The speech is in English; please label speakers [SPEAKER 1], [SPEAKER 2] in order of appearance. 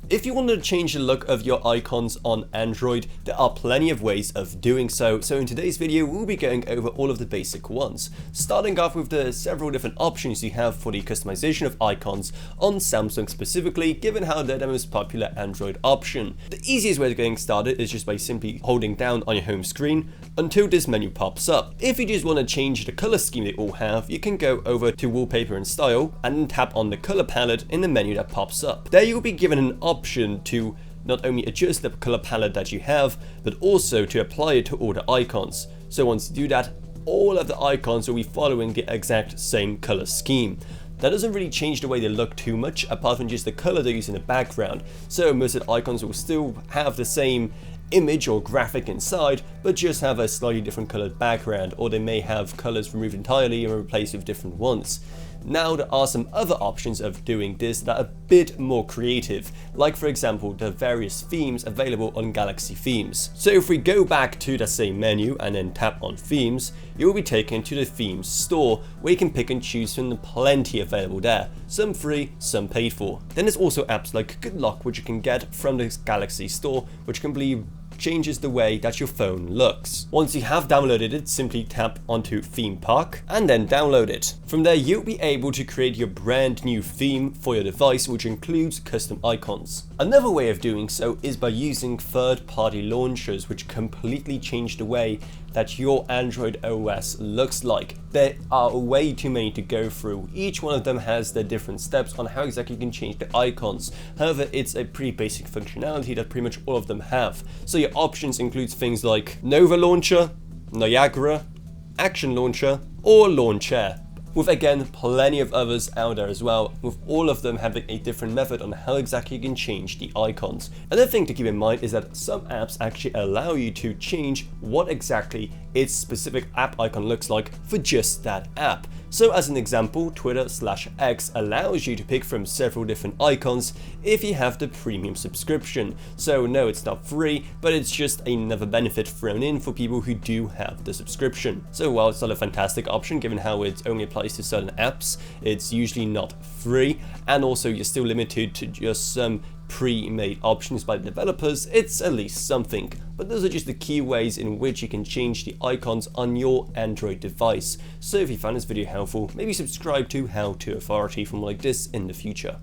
[SPEAKER 1] If you wanted to change the look of your icons on Android, there are plenty of ways of doing so. So in today's video, we'll be going over all of the basic ones, starting off with the several different options you have for the customization of icons on Samsung specifically, given how they're the most popular Android option. The easiest way of getting started is just by simply holding down on your home screen until this menu pops up. If you just want to change the color scheme they all have, you can go over to Wallpaper and Style and tap on the color palette in the menu that pops up. There you'll be given an option to not only adjust the color palette that you have, but also to apply it to all the icons. So once you do that, all of the icons will be following the exact same color scheme. That doesn't really change the way they look too much, apart from just the color they use in the background. So most of the icons will still have the same image or graphic inside, but just have a slightly different colored background, or they may have colors removed entirely and replaced with different ones. Now there are some other options of doing this that are a bit more creative, like for example the various themes available on Galaxy Themes. So if we go back to the same menu and then tap on Themes, you will be taken to the Themes store, where you can pick and choose from the plenty available there, some free, some paid for. Then there's also apps like Good Luck, which you can get from the Galaxy store, which completely changes the way that your phone looks. Once you have downloaded it, simply tap onto Theme Park and then download it. From there, you'll be able to create your brand new theme for your device, which includes custom icons. Another way of doing so is by using third-party launchers, which completely change the way that your Android OS looks like. There are way too many to go through. Each one of them has their different steps on how exactly you can change the icons. However, it's a pretty basic functionality that pretty much all of them have. So your options include things like Nova Launcher, Niagara, Action Launcher, or Launcher, with again plenty of others out there as well, with all of them having a different method on how exactly you can change the icons. Another thing to keep in mind is that some apps actually allow you to change what exactly its specific app icon looks like for just that app. So as an example, Twitter/X allows you to pick from several different icons if you have the premium subscription. So no, it's not free, but it's just another benefit thrown in for people who do have the subscription. So while it's not a fantastic option given how it only applies to certain apps, it's usually not free, and also you're still limited to just some pre-made options by the developers. It's at least something. But those are just the key ways in which you can change the icons on your Android device. So if you found this video helpful, maybe subscribe to How To Authority for more like this in the future.